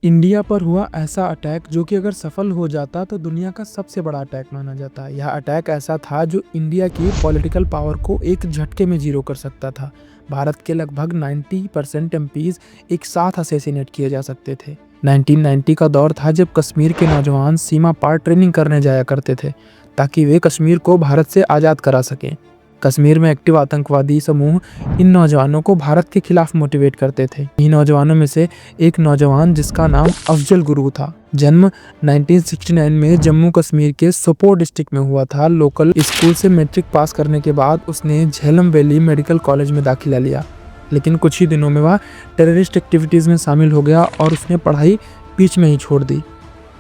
India पर हुआ ऐसा अटैक जो कि अगर सफल हो जाता तो दुनिया का सबसे बड़ा अटैक माना जाता। यह अटैक ऐसा था जो इंडिया की पॉलिटिकल पावर को एक झटके में जीरो कर सकता था। भारत के लगभग 90% एमपीज एक साथ असैसिनेट किए जा सकते थे। 1990 का दौर था जब कश्मीर के नौजवान सीमा पार ट्रेनिंग करने जाया करते थे ताकि वे कश्मीर को भारत से आज़ाद करा सकें। कश्मीर में एक्टिव आतंकवादी समूह इन नौजवानों को भारत के खिलाफ मोटिवेट करते थे। इन्हीं नौजवानों में से एक नौजवान जिसका नाम अफजल गुरु था, जन्म 1969 में जम्मू कश्मीर के सोपोर डिस्ट्रिक्ट में हुआ था। लोकल स्कूल से मैट्रिक पास करने के बाद उसने झेलम वैली मेडिकल कॉलेज में दाखिला लिया, लेकिन कुछ ही दिनों में वह टेररिस्ट एक्टिविटीज़ में शामिल हो गया और उसने पढ़ाई बीच में ही छोड़ दी।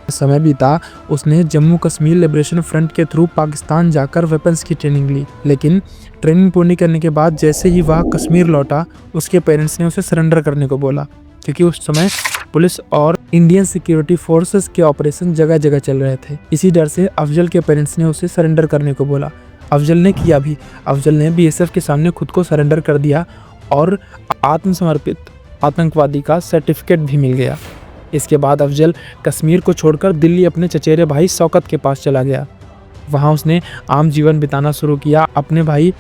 समय बीता, उसने जम्मू कश्मीर लिबरेशन फ्रंट के थ्रू पाकिस्तान जाकर वेपन्स की ट्रेनिंग ली, लेकिन ट्रेनिंग पूरी करने के बाद जैसे ही वह कश्मीर लौटा, उसके पेरेंट्स ने उसे सरेंडर करने को बोला, क्योंकि उस समय पुलिस और इंडियन सिक्योरिटी फोर्सेस के ऑपरेशन जगह जगह चल रहे थे। इसी डर से अफजल के पेरेंट्स ने उसे सरेंडर करने को बोला। अफजल ने किया भी। अफजल ने बीएसएफ के सामने खुद को सरेंडर कर दिया और आत्मसमर्पित आतंकवादी का सर्टिफिकेट भी मिल गया। इसके बाद अफजल कश्मीर को छोड़कर दिल्ली अपने चचेरे भाई शौकत के पास चला गया। वहाँ उसने आम जीवन बिताना शुरू किया। अपने भाई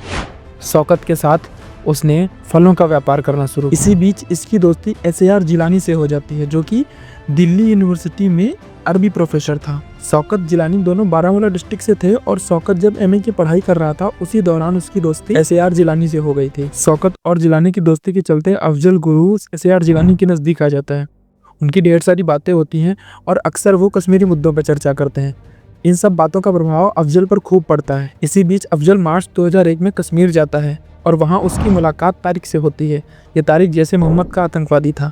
शौकत के साथ उसने फलों का व्यापार करना शुरू किया। इसी बीच इसकी दोस्ती SAR जिलानी से हो जाती है, जो कि दिल्ली यूनिवर्सिटी में अरबी प्रोफेसर था। शौकत जिलानी दोनों बारामूला डिस्ट्रिक्ट से थे और शौकत जब MA की पढ़ाई कर रहा था, उसी दौरान उसकी दोस्ती SAR जिलानी से हो गई थी। शौकत और जिलानी की दोस्ती के चलते अफजल गुरु SAR जिलानी के नज़दीक आ जाता है। उनकी ढेर सारी बातें होती हैं और अक्सर वो कश्मीरी मुद्दों पर चर्चा करते हैं। इन सब बातों का प्रभाव अफजल पर खूब पड़ता है। इसी बीच अफजल मार्च 2001 में कश्मीर जाता है और वहाँ उसकी मुलाकात तारिक से होती है। ये तारिक जैसे मोहम्मद का आतंकवादी था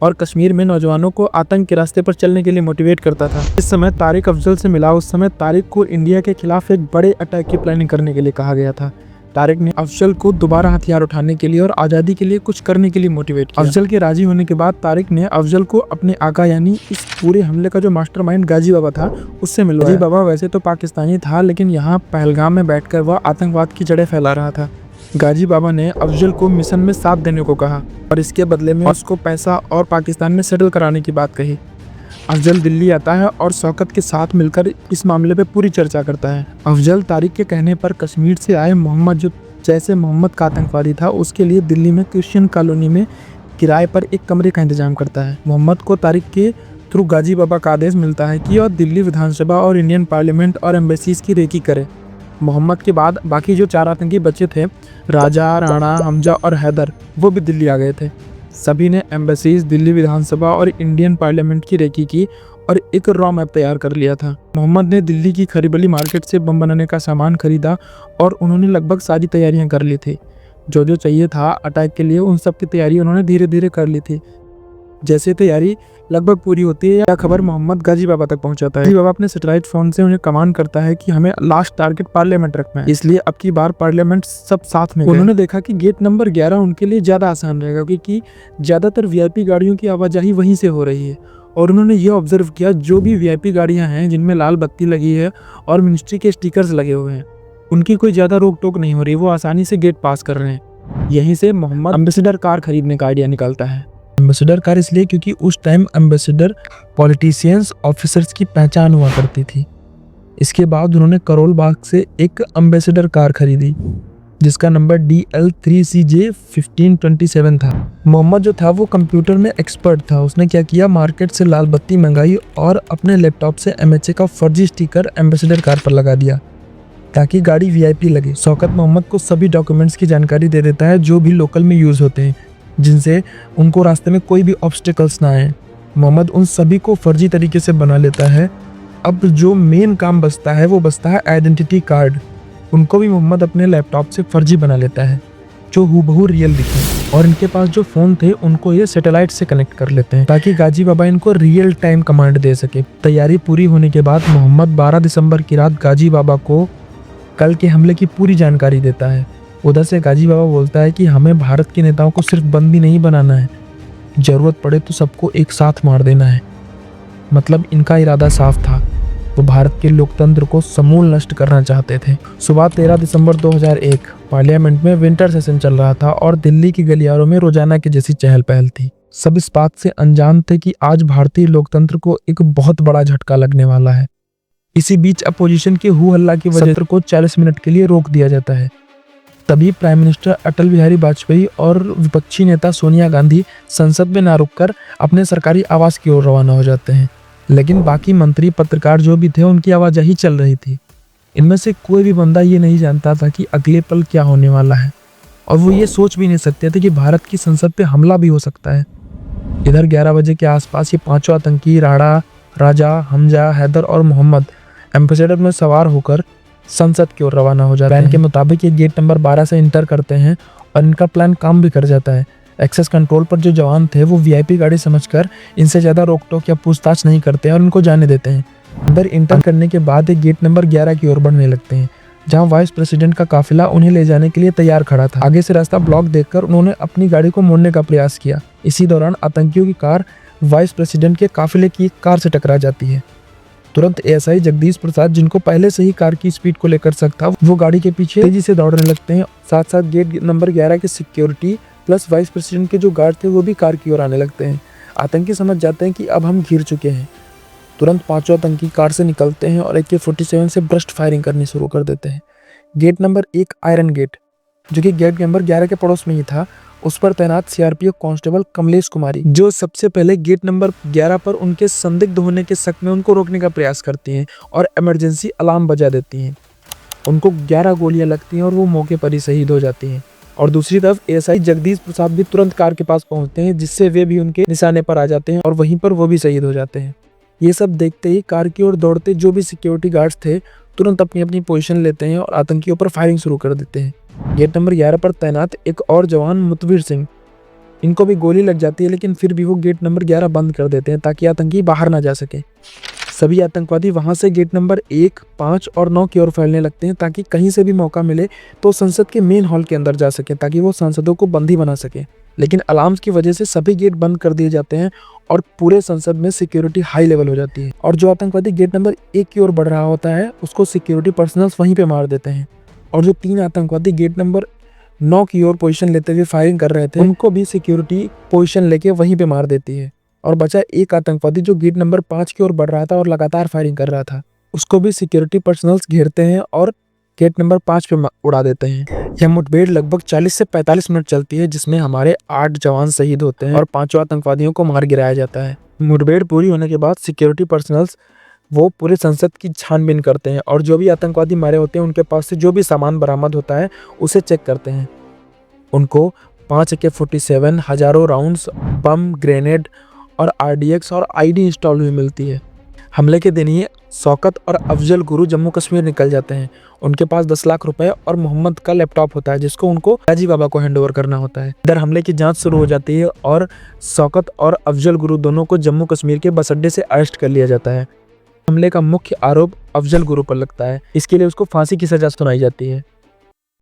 और कश्मीर में नौजवानों को आतंक के रास्ते पर चलने के लिए मोटिवेट करता था। इस समय तारिक अफजल से मिला। उस समय तारिक को इंडिया के खिलाफ एक बड़े अटैक की प्लानिंग करने के लिए कहा गया था। तारिक ने अफजल को दोबारा हथियार उठाने के लिए और आज़ादी के लिए कुछ करने के लिए मोटिवेट किया। अफजल के राजी होने के बाद तारिक ने अफजल को अपने आका यानी इस पूरे हमले का जो मास्टरमाइंड गाजी बाबा था उससे मिलवाया। गाजी बाबा वैसे तो पाकिस्तानी था, लेकिन यहाँ पहलगाम में बैठकर वह आतंकवाद की जड़ें फैला रहा था। गाजी बाबा ने अफजल को मिशन में साथ देने को कहा और इसके बदले में उसको पैसा और पाकिस्तान में सेटल कराने की बात कही। अफजल दिल्ली आता है और शौकत के साथ मिलकर इस मामले पे पूरी चर्चा करता है। अफजल तारिक के कहने पर कश्मीर से आए मोहम्मद, जो जैसे मोहम्मद का आतंकवादी था, उसके लिए दिल्ली में क्रिश्चियन कॉलोनी में किराए पर एक कमरे का इंतजाम करता है। मोहम्मद को तारिक के थ्रू गाजी बाबा का आदेश मिलता है कि वह दिल्ली विधानसभा और इंडियन पार्लियामेंट और एम्बेसीज की रेकी करे। मोहम्मद के बाद बाकी जो 4 आतंकी बचे थे, राजा, राणा, हमजा और हैदर, वो भी दिल्ली आ गए थे। सभी ने एम्बेसीज, दिल्ली विधानसभा और इंडियन पार्लियामेंट की रेकी की और एक रॉ मैप तैयार कर लिया था। मोहम्मद ने दिल्ली की खरीबली मार्केट से बम बनाने का सामान खरीदा और उन्होंने लगभग सारी तैयारियां कर ली थी। जो जो चाहिए था अटैक के लिए, उन सब की तैयारी उन्होंने धीरे धीरे कर ली थी। जैसे तैयारी लगभग पूरी होती है, यह खबर मोहम्मद गाजी बाबा तक पहुंचाता है। गाजी बाबा अपने सैटेलाइट फोन से उन्हें कमांड करता है कि हमें लास्ट टारगेट पार्लियामेंट रखना है, इसलिए अब की बार पार्लियामेंट सब साथ में। उन्होंने देखा कि गेट नंबर 11 उनके लिए ज़्यादा आसान रहेगा, क्योंकि ज़्यादातर VIP गाड़ियों की आवाजाही वहीं से हो रही है। और उन्होंने ये ऑब्जर्व किया, जो भी VIP गाड़ियाँ हैं जिनमें लाल बत्ती लगी है और मिनिस्ट्री के स्टिकर्स लगे हुए हैं, उनकी कोई ज़्यादा रोक टोक नहीं हो रही, वो आसानी से गेट पास कर रहे हैं। यहीं से मोहम्मद एम्बेसडर कार खरीदने का आइडिया निकालता है। एम्बेसडर कार इसलिए क्योंकि उस टाइम एम्बेसडर पॉलिटिशियंस, ऑफिसर्स की पहचान हुआ करती थी। इसके बाद उन्होंने करोल बाग से एक एम्बेसडर कार खरीदी जिसका नंबर DL3CJ 1527 था। मोहम्मद जो था वो कंप्यूटर में एक्सपर्ट था। उसने क्या किया, मार्केट से लाल बत्ती मंगाई और अपने लैपटॉप से MHA का फर्जी स्टिकर एम्बेसडर कार पर लगा दिया ताकि गाड़ी VIP लगे। शौकत मोहम्मद को सभी डॉक्यूमेंट्स की जानकारी दे देता है जो भी लोकल में यूज़ होते हैं, जिनसे उनको रास्ते में कोई भी ऑब्स्टिकल्स ना आए। मोहम्मद उन सभी को फर्जी तरीके से बना लेता है। अब जो मेन काम बचता है वो बचता है आइडेंटिटी कार्ड। उनको भी मोहम्मद अपने लैपटॉप से फर्जी बना लेता है जो हूबहू रियल दिखे, और इनके पास जो फ़ोन थे उनको ये सैटेलाइट से कनेक्ट कर लेते हैं ताकि गाजी बाबा इनको रियल टाइम कमांड दे सके। तैयारी पूरी होने के बाद मोहम्मद 12 दिसंबर की रात गाजी बाबा को कल के हमले की पूरी जानकारी देता है। उधर से गाजी बाबा बोलता है कि हमें भारत के नेताओं को सिर्फ बंदी नहीं बनाना है, ज़रूरत पड़े तो सबको एक साथ मार देना है। मतलब इनका इरादा साफ था, वो भारत के लोकतंत्र को समूल नष्ट करना चाहते थे। सुबह 13 दिसंबर 2001 पार्लियामेंट में विंटर सेशन चल रहा था और दिल्ली की गलियारों में रोजाना की जैसी चहल पहल थी। सब इस बात से अनजान थे कि आज भारतीय लोकतंत्र को एक बहुत बड़ा झटका लगने वाला है। इसी बीच अपोजिशन के हू हल्ला की वजह से को 40 मिनट के लिए रोक दिया जाता है। तभी प्राइम मिनिस्टर अटल बिहारी वाजपेयी और विपक्षी नेता सोनिया गांधी संसद में ना रुककर अपने सरकारी आवास की ओर रवाना हो जाते हैं। लेकिन बाकी मंत्री, पत्रकार जो भी थे, उनकी आवाजाही चल रही थी। इनमें से कोई भी बंदा ये नहीं जानता था कि अगले पल क्या होने वाला है, और वो ये सोच भी नहीं सकते थे कि भारत की संसद पे हमला भी हो सकता है। इधर 11 बजे के आसपास ये पांचों आतंकी राणा, राजा, हमजा, हैदर और मोहम्मद एम्बेसडर में सवार होकर संसद की ओर रवाना हो जाते हैं। प्लान के मुताबिक ये गेट नंबर 12 से इंटर करते हैं और इनका प्लान काम भी कर जाता है। एक्सेस कंट्रोल पर जो जवान थे वो वीआईपी गाड़ी समझकर इनसे ज़्यादा रोक टोक या पूछताछ नहीं करते हैं और इनको जाने देते हैं। अंदर इंटर करने के बाद ये गेट नंबर 11 की ओर बढ़ने लगते हैं, जहां वाइस प्रेसिडेंट का काफिला उन्हें ले जाने के लिए तैयार खड़ा था। आगे से रास्ता ब्लॉक देखकर उन्होंने अपनी गाड़ी को मोड़ने का प्रयास किया। इसी दौरान आतंकियों की कार वाइस प्रेसिडेंट के काफिले की कार से टकरा जाती है। तुरंत एएसआई जगदीश प्रसाद, जिनको पहले से ही कार की स्पीड को लेकर शक था, वो गाड़ी के पीछे तेजी से दौड़ने लगते हैं। साथ साथ गेट नंबर 11 के सिक्योरिटी प्लस वाइस प्रेसिडेंट के जो गार्ड थे वो भी कार की ओर आने लगते हैं। आतंकी समझ जाते हैं कि अब हम घिर चुके हैं। तुरंत पांचों आतंकी कार से निकलते हैं और AK-47 से ब्रस्ट फायरिंग करनी शुरू कर देते हैं। गेट नंबर 1 आयरन गेट, जो कि गेट नंबर 11 के पड़ोस में ही था, उस पर तैनात सीआरपीएफ कांस्टेबल कमलेश कुमारी, जो सबसे पहले गेट नंबर 11 पर उनके संदिग्ध होने के शक में उनको रोकने का प्रयास करती हैं और इमरजेंसी अलार्म बजा देती हैं। उनको 11 गोलियां लगती हैं और वो मौके पर ही शहीद हो जाती हैं। और दूसरी तरफ एएसआई जगदीश प्रसाद भी तुरंत कार के पास पहुंचते हैं, जिससे वे भी उनके निशाने पर आ जाते हैं और वहीं पर वो भी शहीद हो जाते हैं। ये सब देखते ही कार की ओर दौड़ते जो भी सिक्योरिटी गार्ड्स थे तुरंत अपनी अपनी पोजीशन लेते हैं और आतंकियों पर फायरिंग शुरू कर देते हैं। गेट नंबर 11 पर तैनात एक और जवान मुतवीर सिंह, इनको भी गोली लग जाती है, लेकिन फिर भी वो गेट नंबर 11 बंद कर देते हैं ताकि आतंकी बाहर ना जा सके। सभी आतंकवादी वहां से गेट नंबर 1, 5 और 9 की ओर फैलने लगते हैं ताकि कहीं से भी मौका मिले तो संसद के मेन हॉल के अंदर जा सके, ताकि वो सांसदों को बंदी बना सके। लेकिन अलार्म्स की वजह से सभी गेट बंद कर दिए जाते हैं और पूरे संसद में सिक्योरिटी हाई लेवल हो जाती है। और जो आतंकवादी गेट नंबर 1 की ओर बढ़ रहा होता है उसको सिक्योरिटी पर्सनल्स वहीं पे मार देते हैं। और जो 3 आतंकवादी गेट नंबर 9 की ओर पोजीशन लेते हुए फायरिंग कर रहे थे, उनको भी सिक्योरिटी पोजीशन लेके वहीं पे मार देती है। और बचा एक आतंकवादी जो गेट नंबर 5 की ओर बढ़ रहा था और लगातार फायरिंग कर रहा था, उसको भी सिक्योरिटी पर्सनल्स घेरते हैं और गेट नंबर 5 पे उड़ा देते हैं। यह मुठभेड़ लगभग 40 से 45 मिनट चलती है, जिसमें हमारे 8 जवान शहीद होते हैं और 5 आतंकवादियों को मार गिराया जाता है। मुठभेड़ पूरी होने के बाद सिक्योरिटी पर्सनल्स वो पूरे संसद की छानबीन करते हैं और जो भी आतंकवादी मारे होते हैं उनके पास से जो भी सामान बरामद होता है उसे चेक करते हैं। उनको 5 AK-47, हजारों राउंड्स, बम, ग्रेनेड और RDX और ID इंस्टॉल हुई मिलती है। हमले के दिन ही शौकत और अफजल गुरु जम्मू कश्मीर निकल जाते हैं। उनके पास 10 लाख रुपए और मोहम्मद का लैपटॉप होता है, जिसको उनको राजी बाबा को हैंडओवर करना होता है। इधर हमले की जांच शुरू हो जाती है और शौकत और अफजल गुरु दोनों को जम्मू कश्मीर के बस अड्डे से अरेस्ट कर लिया जाता है। हमले का मुख्य आरोप अफजल गुरु पर लगता है, इसके लिए उसको फांसी की सजा सुनाई जाती है।